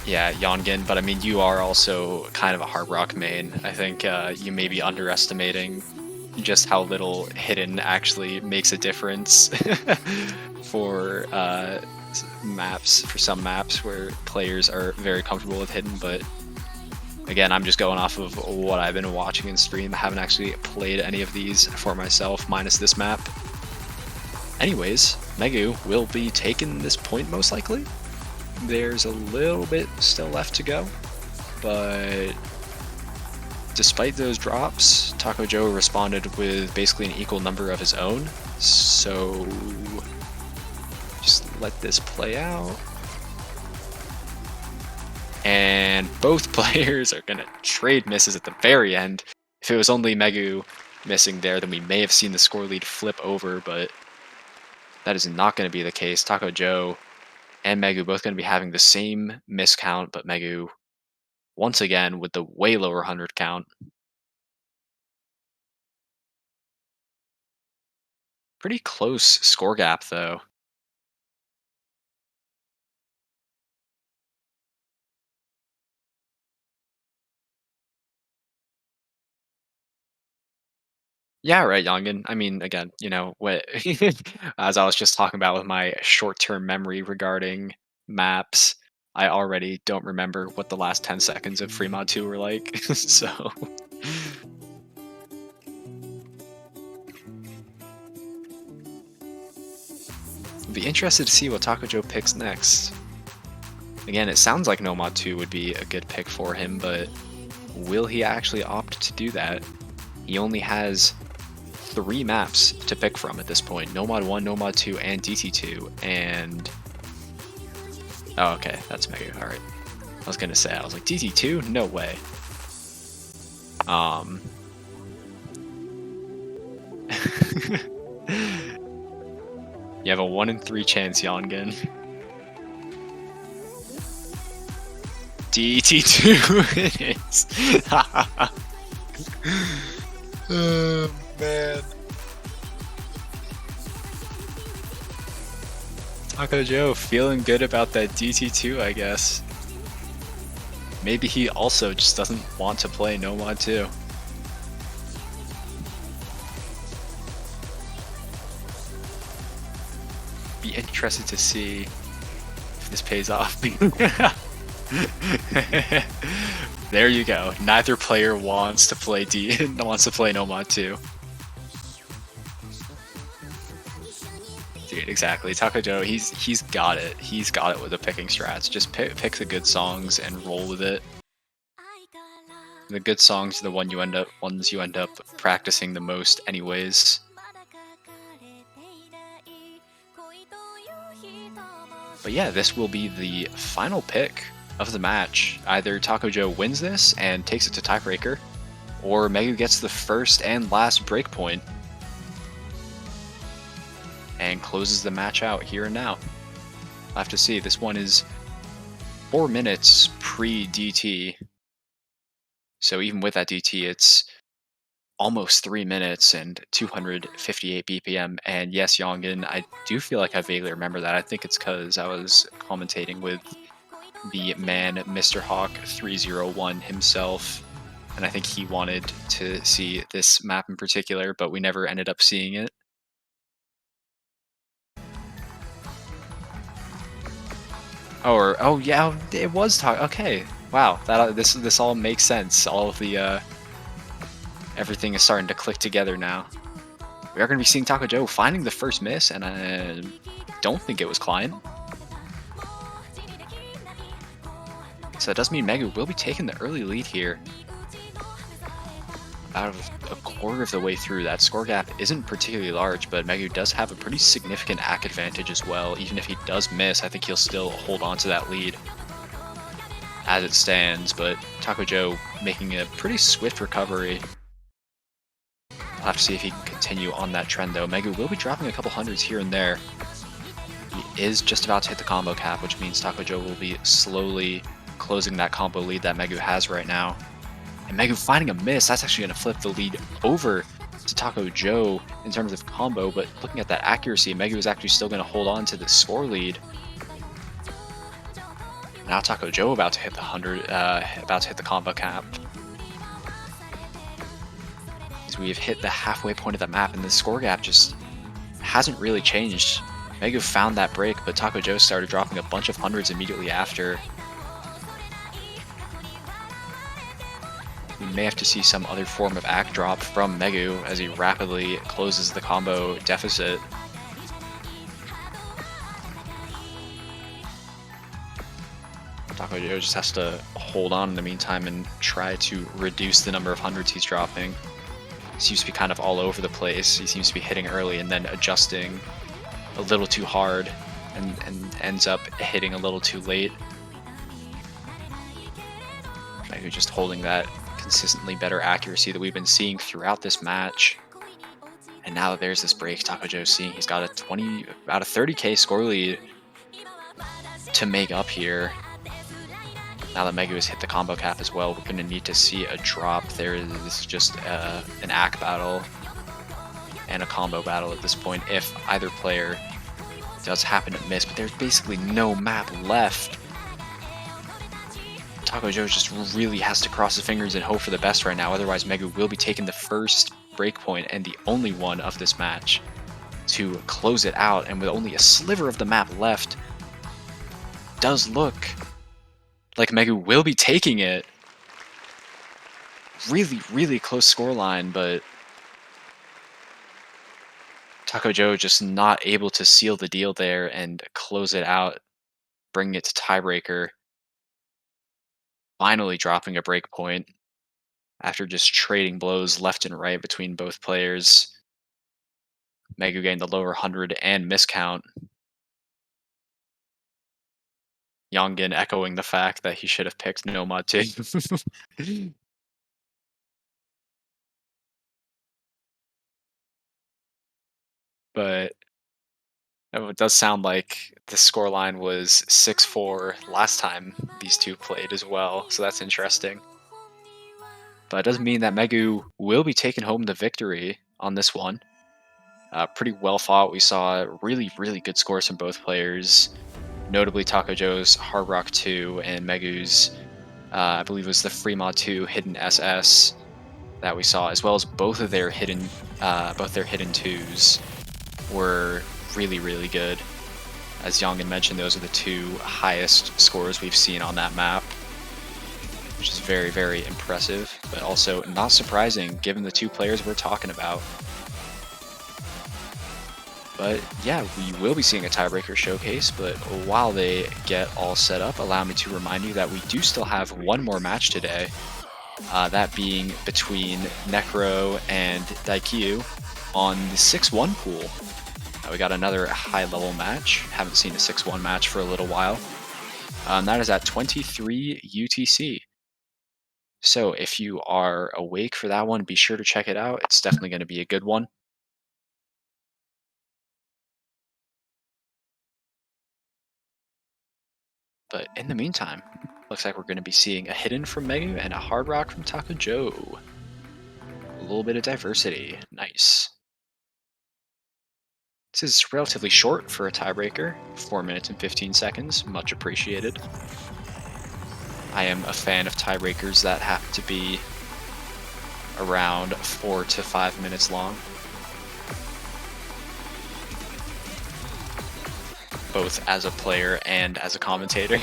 Yeah, Yongin, but I mean, you are also kind of a hard rock main. I think you may be underestimating just how little hidden actually makes a difference for maps, for some maps where players are very comfortable with hidden. But again, I'm just going off of what I've been watching in stream. I haven't actually played any of these for myself, minus this map. Anyways, Megu will be taking this point most likely. There's a little bit still left to go, but despite those drops, TakoJoe responded with basically an equal number of his own, so just let this play out. And both players are going to trade misses at the very end. If it was only Megu missing there, then we may have seen the score lead flip over, but that is not going to be the case. TakoJoe and Megu both going to be having the same miss count, but Megu once again with the way lower 100 count. Pretty close score gap, though. Yeah, right, Yongin. I mean, again, you know, what as I was just talking about with my short-term memory regarding maps, I already don't remember what the last 10 seconds of Free Mod 2 were like, so... Be interested to see what TakoJoe picks next. Again, it sounds like No Mod 2 would be a good pick for him, but will he actually opt to do that? He only has 3 maps to pick from at this point. No Mod 1, No Mod 2, and DT2, and... Oh, okay, that's Mega, alright. I was gonna say, I was like, DT2? No way. You have a 1 in 3 chance, Yongen. DT2 it is. Oh, man. TakoJoe feeling good about that DT2, I guess. Maybe he also just doesn't want to play No Mod 2. Be interested to see if this pays off. There you go. Neither player wants to play No Mod 2. Dude, exactly. TakoJoe, he's got it. He's got it with the picking strats. Just pick the good songs and roll with it. The good songs are the ones you end up practicing the most anyways. But yeah, this will be the final pick of the match. Either TakoJoe wins this and takes it to tiebreaker, or Megu gets the first and last breakpoint and closes the match out here and now. I'll have to see. This one is 4 minutes pre-DT. So even with that DT, it's almost 3 minutes and 258 BPM. And yes, Yongen, I do feel like I vaguely remember that. I think it's because I was commentating with the man, Mr. Hawk 301 himself. And I think he wanted to see this map in particular, but we never ended up seeing it. Oh yeah, it was okay. Wow, this all makes sense. All of the everything is starting to click together now. We are going to be seeing TakoJoe finding the first miss, and I don't think it was Client. So that does mean Megu will be taking the early lead here. About a quarter of the way through, that score gap isn't particularly large, but Megu does have a pretty significant AC advantage as well. Even if he does miss, I think he'll still hold on to that lead as it stands, but TakoJoe making a pretty swift recovery. I'll have to see if he can continue on that trend though. Megu will be dropping a couple hundreds here and there. He is just about to hit the combo cap, which means TakoJoe will be slowly closing that combo lead that Megu has right now. And Megu finding a miss, that's actually going to flip the lead over to TakoJoe in terms of combo, but looking at that accuracy, Megu is actually still going to hold on to the score lead. Now TakoJoe about to hit the about to hit the combo cap. As we have hit the halfway point of the map, and the score gap just hasn't really changed. Megu found that break, but TakoJoe started dropping a bunch of hundreds immediately after. We may have to see some other form of AC drop from Megu as he rapidly closes the combo deficit. TakoJoe just has to hold on in the meantime and try to reduce the number of hundreds he's dropping. He seems to be kind of all over the place. He seems to be hitting early and then adjusting a little too hard and ends up hitting a little too late. Megu just holding that consistently better accuracy that we've been seeing throughout this match. And now that there's this break, TakoJoe seeing he's got about a 30k score lead to make up here. Now that Megu has hit the combo cap as well, we're going to need to see a drop. There is just an AC battle and a combo battle at this point if either player does happen to miss, but there's basically no map left. TakoJoe just really has to cross his fingers and hope for the best right now, otherwise Megu will be taking the first breakpoint and the only one of this match to close it out, and with only a sliver of the map left, does look like Megu will be taking it. Really, really close scoreline, but TakoJoe just not able to seal the deal there and close it out, bringing it to tiebreaker. Finally dropping a break point after just trading blows left and right between both players. Megu getting the lower 100 and miscount. Yongin echoing the fact that he should have picked Nomad too. But it does sound like the scoreline was 6-4 last time these two played as well, so that's interesting. But it doesn't mean that Megu will be taking home the victory on this one. Pretty well fought. We saw really, really good scores from both players. Notably TakoJoe's Hard Rock 2 and Megu's, I believe it was the Fremont 2 Hidden SS that we saw, as well as both their hidden 2s were really, really good. As Yongin mentioned, those are the two highest scores we've seen on that map, which is very, very impressive, but also not surprising given the two players we're talking about. But yeah, we will be seeing a tiebreaker showcase, but while they get all set up, allow me to remind you that we do still have one more match today, that being between Necro and Taiko on the 6-1 pool. We got another high-level match. Haven't seen a 6-1 match for a little while. That is at 23 UTC. So if you are awake for that one, be sure to check it out. It's definitely going to be a good one. But in the meantime, looks like we're going to be seeing a hidden from Megu and a hard rock from TakoJoe. A little bit of diversity. Nice. This is relatively short for a tiebreaker. 4 minutes and 15 seconds. Much appreciated. I am a fan of tiebreakers that happen to be around 4 to 5 minutes long. Both as a player and as a commentator.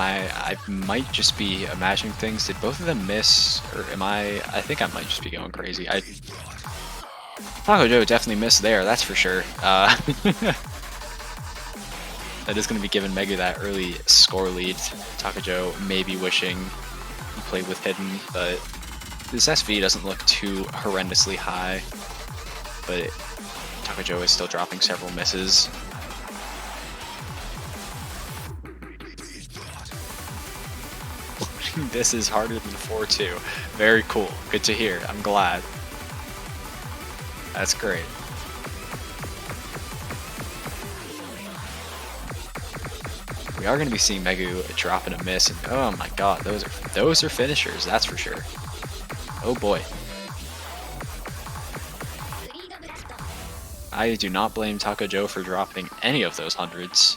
I might just be imagining things. Did both of them miss? Or am I think I might just be going crazy. TakoJoe definitely missed there, that's for sure. That is going to be giving Megu that early score lead. TakoJoe maybe wishing he played with hidden, but this SV doesn't look too horrendously high. But TakoJoe is still dropping several misses. This is harder than 4-2. Very cool. Good to hear. I'm glad. That's great. We are going to be seeing Megu dropping a miss, and oh my god, those are finishers. That's for sure. Oh boy. I do not blame TakoJoe for dropping any of those hundreds.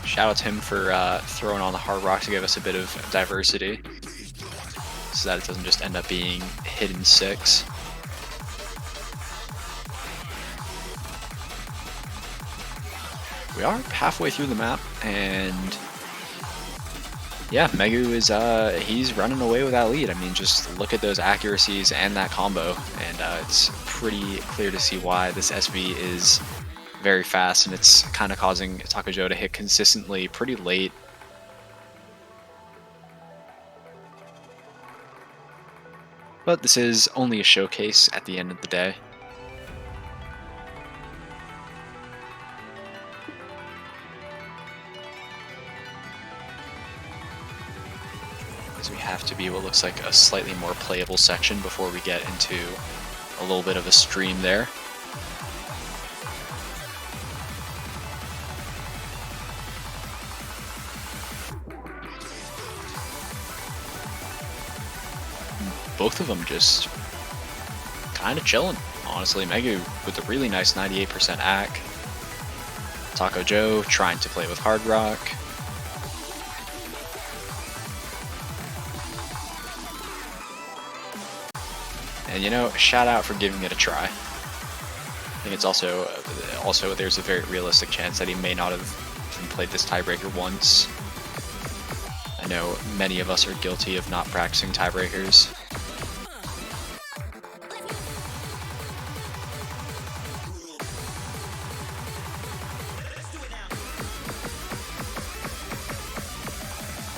Shout out to him for throwing on the hard rock to give us a bit of diversity, so that it doesn't just end up being hidden 6. We are halfway through the map, and yeah, Megu is he's running away with that lead. I mean, just look at those accuracies and that combo, and it's pretty clear to see why this SV is very fast, and it's kind of causing TakoJoe to hit consistently pretty late. But this is only a showcase at the end of the day. As we have to be what looks like a slightly more playable section before we get into a little bit of a stream there. Both of them just kind of chilling, honestly. Megu with a really nice 98% AC. TakoJoe trying to play with hard rock. And you know, shout out for giving it a try. I think it's also there's a very realistic chance that he may not have even played this tiebreaker once. I know many of us are guilty of not practicing tiebreakers.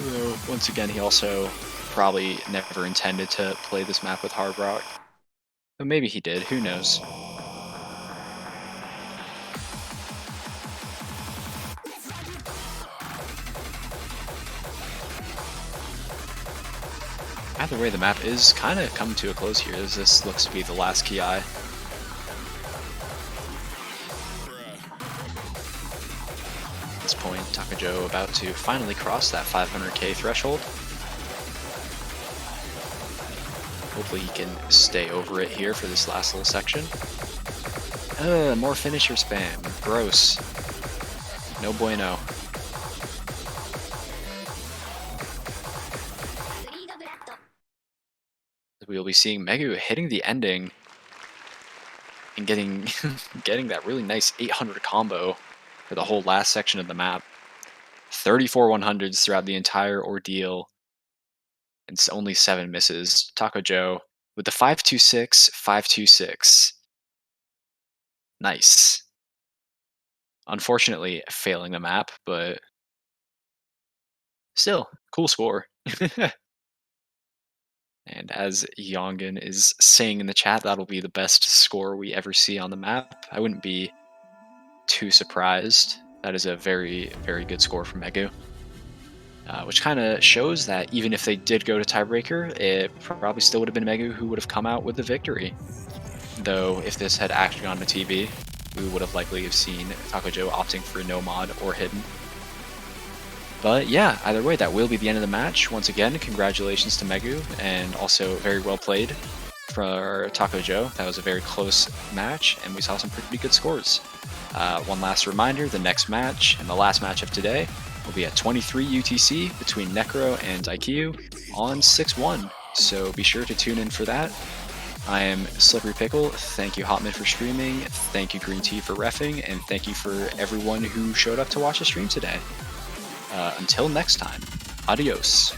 Though, once again, he also probably never intended to play this map with Hard Rock. But maybe he did, who knows. Either way, the map is kind of coming to a close here, as this looks to be the last Ki. At this point, TakoJoe about to finally cross that 500k threshold. Hopefully he can stay over it here for this last little section. More finisher spam. Gross. No bueno. We will be seeing Megu hitting the ending and getting getting that really nice 800 combo for the whole last section of the map. 34 100s throughout the entire ordeal, and it's only 7 misses. TakoJoe with the 526, 526. Nice. Unfortunately, failing the map, but still, cool score. And as Yongan is saying in the chat, that'll be the best score we ever see on the map. I wouldn't be too surprised. That is a very, very good score from Megu. Which kind of shows that even if they did go to tiebreaker, it probably still would have been Megu who would have come out with the victory. Though, if this had actually gone to TV, we would have likely have seen TakoJoe opting for no mod or hidden. But yeah, either way, that will be the end of the match. Once again, congratulations to Megu, and also very well played for TakoJoe. That was a very close match, and we saw some pretty good scores. One last reminder, the next match, and the last match of today, will be at 23 UTC between Necro and Taiko on 6-1. So be sure to tune in for that. I am SlipperyPickle. Thank you, Hotman, for streaming. Thank you, Green Tea, for reffing, and thank you for everyone who showed up to watch the stream today. Until next time, adios.